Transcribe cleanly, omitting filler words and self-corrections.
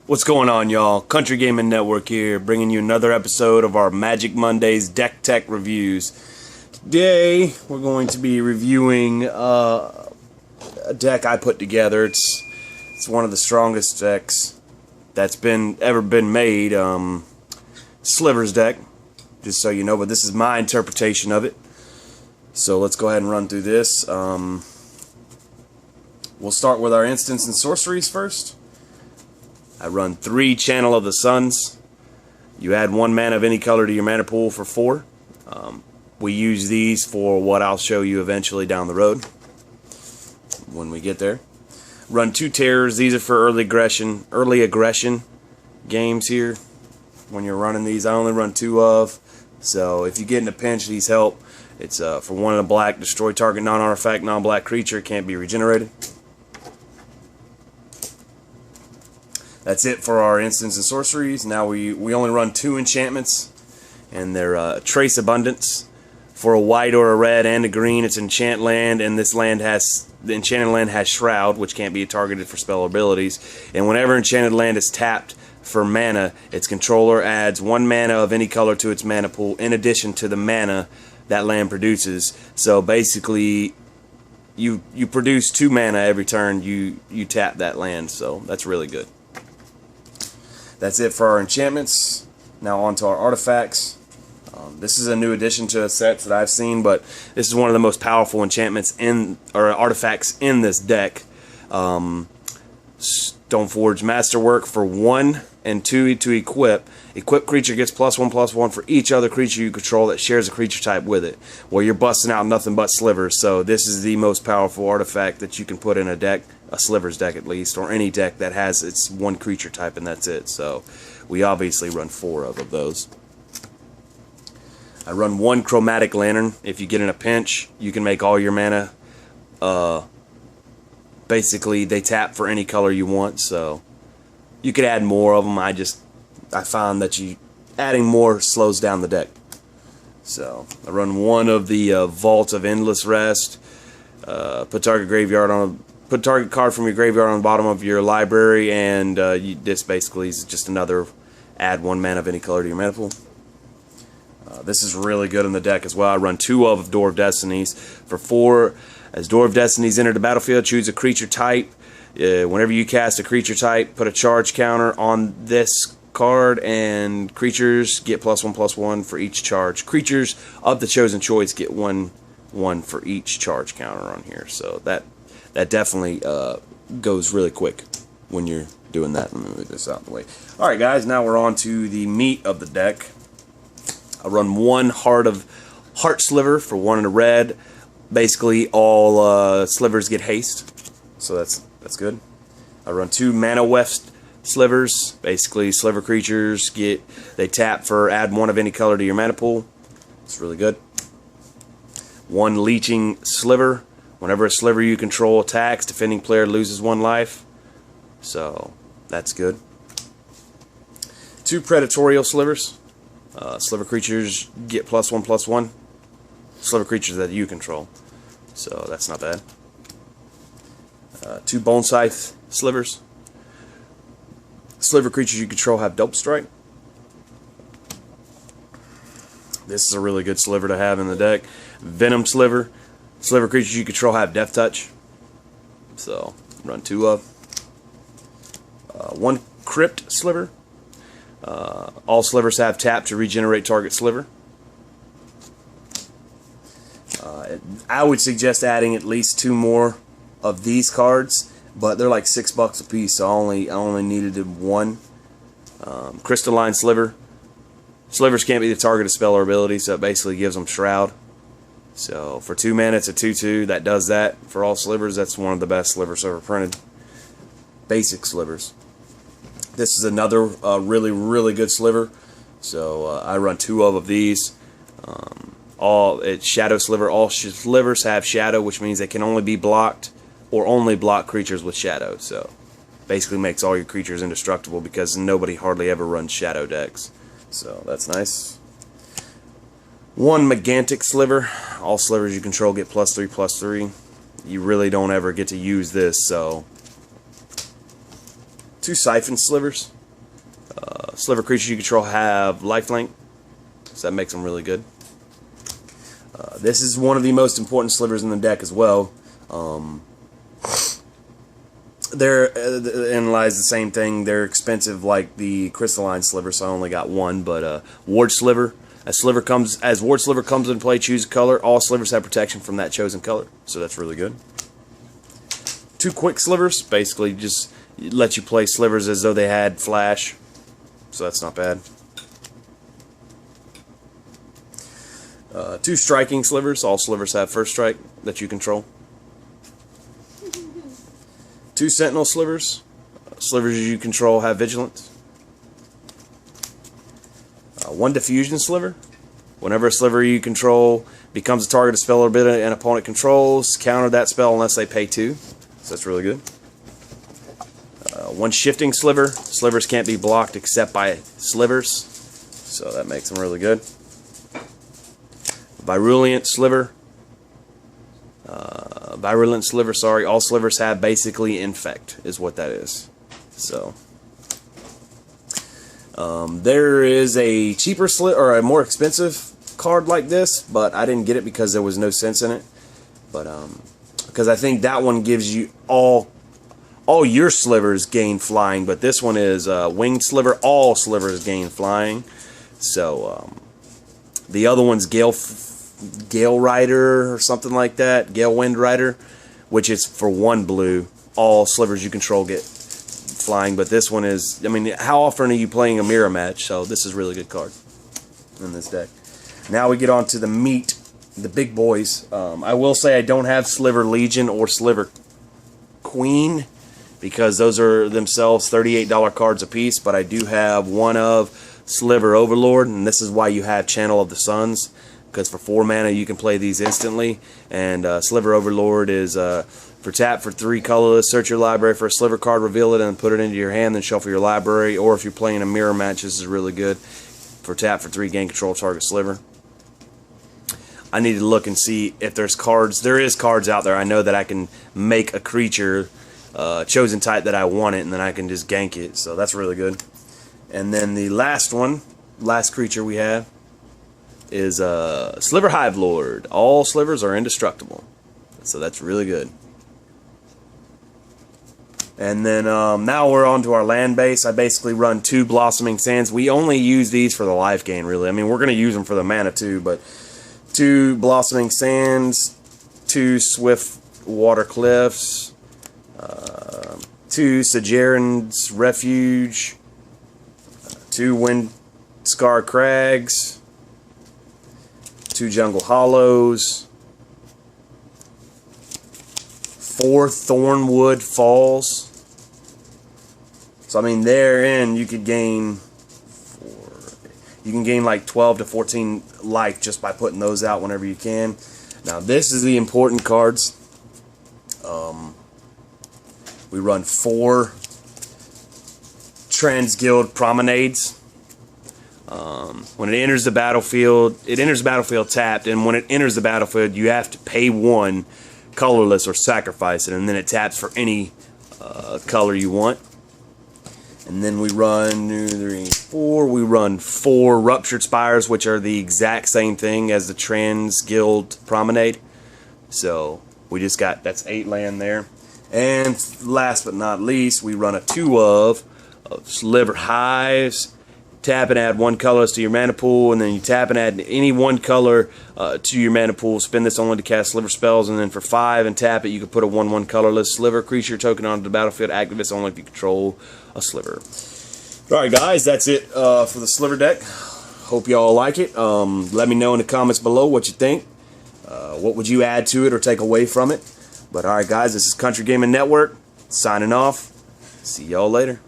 What's going on, y'all? Country Gaming Network here, bringing you another episode of our Magic Mondays Deck Tech Reviews. Today, we're going to be reviewing a deck I put together. It's one of the strongest decks that's ever been made. Slivers deck, just so you know, but this is my interpretation of it. So let's go ahead and run through this. We'll start with our instants and sorceries first. I run 3 Channel of the Suns. You add 1 mana of any color to your mana pool for 4. We use these for what I'll show you eventually down the road when we get there. Run 2 Terrors. These are for early aggression games here. When you're running these, I only run 2 of. So if you get in a pinch, these help. It's for 1 in a black, destroy target non-artifact, non-black creature, can't be regenerated. That's it for our instants and sorceries. Now we only run 2 enchantments, and they're Trace Abundance. For a white or a red and a green, it's enchant land, and the enchanted land has Shroud, which can't be targeted for spell abilities. And whenever enchanted land is tapped for mana, its controller adds 1 mana of any color to its mana pool in addition to the mana that land produces. So basically, you produce 2 mana every turn you tap that land. So that's really good. That's it for our enchantments. Now on to our artifacts. This is a new addition to a set that I've seen, but this is one of the most powerful enchantments or artifacts in this deck. Stoneforge Masterwork for 1 and 2 to equip. Equipped creature gets +1/+1 for each other creature you control that shares a creature type with it. Well, you're busting out nothing but slivers, so this is the most powerful artifact that you can put in a deck, a slivers deck at least, or any deck that has its 1 creature type and that's it. So we obviously run 4 of those. I run 1 Chromatic Lantern. If you get in a pinch, you can make all your mana. Basically, they tap for any color you want, so you could add more of them. I found that adding more slows down the deck. So I run 1 of the Vault of Endless Rest. Put target card from your graveyard on the bottom of your library, and this basically is just another add 1 mana of any color to your mana pool. This is really good in the deck as well. I run 2 of Door of Destinies. For 4, as Door of Destinies enter the battlefield, choose a creature type. Whenever you cast a creature type, put a charge counter on this card, and creatures get +1/+1 for each charge. Creatures of the chosen choice get 1/1 for each charge counter on here. So that definitely goes really quick when you're doing that. Let me move this out of the way. Alright guys, now we're on to the meat of the deck. I run 1 Heart Sliver for 1 in a red. Basically all slivers get haste, so that's good. I run 2 Mana Weft Slivers. Basically sliver creatures they tap for add 1 of any color to your mana pool. It's really good. 1 Leeching Sliver. Whenever a sliver you control attacks, defending player loses 1 life. So that's good. 2 Predatorial Slivers. Sliver creatures get +1/+1. Sliver creatures that you control. So that's not bad. 2 Bone Scythe Slivers. Sliver creatures you control have Dope Strike. This is a really good sliver to have in the deck. Venom Sliver. Sliver creatures you control have Death Touch. So run 2 of. 1 Crypt Sliver. All slivers have tap to regenerate target sliver. I would suggest adding at least 2 more of these cards, but they're like $6 a piece, so I only needed 1. Crystalline Sliver. Slivers can't be the target of spell or ability, so it basically gives them Shroud. So for 2 mana, it's a 2/2 that does that for all slivers. That's one of the best slivers ever printed. Basic slivers. This is another really good sliver. So I run 2 of these. It's Shadow Sliver. All slivers have Shadow, which means they can only be blocked or only block creatures with Shadow. So basically makes all your creatures indestructible because nobody hardly ever runs Shadow decks. So that's nice. 1 Megantic Sliver. All slivers you control get +3/+3. You really don't ever get to use this, so 2 Siphon Slivers. sliver creatures you control have lifelink, so that makes them really good. This is one of the most important slivers in the deck as well. Therein lies the same thing. They're expensive like the crystalline sliver, so I only got one. But ward sliver, as ward sliver comes into play, choose a color. All slivers have protection from that chosen color, so that's really good. 2 quick slivers, basically just let you play slivers as though they had flash, so that's not bad. 2 striking slivers. All slivers have first strike that you control. 2 sentinel slivers. Slivers you control have vigilance. 1 diffusion sliver. Whenever a sliver you control becomes a target of spell or ability an opponent controls, counter that spell unless they pay 2. So that's really good. 1 shifting sliver. Slivers can't be blocked except by slivers, so that makes them really good. Virulent sliver. Sorry. All slivers have basically infect, is what that is. So there is a cheaper or a more expensive card like this, but I didn't get it because there was no sense in it. But because I think that one gives you all your slivers gain flying, but this one is winged sliver. All slivers gain flying. So the other one's Gale Rider or something like that, Gale Wind Rider, which is for 1 blue. All slivers you control get flying, but this one is, I mean, how often are you playing a mirror match? So this is a really good card in this deck. Now we get on to the meat, the big boys. I will say I don't have Sliver Legion or Sliver Queen because those are themselves $38 cards a piece, but I do have one of Sliver Overlord, and this is why you have Channel of the Suns, because for 4 mana you can play these instantly. And Sliver Overlord is for tap for 3 colorless, search your library for a sliver card, reveal it, and put it into your hand, then shuffle your library. Or if you're playing a mirror match, this is really good. For tap for 3, gain control of target sliver. I need to look and see if there's cards. There is cards out there. I know that I can make a creature chosen type that I want it, and then I can just gank it. So that's really good. And then the last creature we have is Sliver Hive Lord. All slivers are indestructible, so that's really good. And then now we're on to our land base. I basically run 2 Blossoming Sands. We only use these for the life gain, really. I mean, we're going to use them for the mana too, but 2 Blossoming Sands, 2 Swift Water Cliffs, 2 Sojourn's Refuge, 2 Wind Scar Crags, 2 Jungle Hollows, 4 Thornwood Falls. So I mean, therein you could gain like 12 to 14 life just by putting those out whenever you can. Now this is the important cards. We run 4 Transguild Promenades. When it enters the battlefield, tapped, and when it enters the battlefield, you have to pay 1 colorless or sacrifice it, and then it taps for any color you want. And then we run 3, 4. We run 4 Ruptured Spires, which are the exact same thing as the Transguild Promenade. So we just got, that's 8 land there. And last but not least, we run a 2 of Sliver Hives. Tap and add 1 colorless to your mana pool, and then you tap and add any 1 color to your mana pool. Spend this only to cast sliver spells, and then for 5 and tap it, you can put a 1/1 colorless sliver creature token onto the battlefield. Active this only if you control a sliver. Alright guys, that's it for the sliver deck. Hope y'all like it. Let me know in the comments below what you think. What would you add to it or take away from it? But alright guys, this is Country Gaming Network signing off. See y'all later.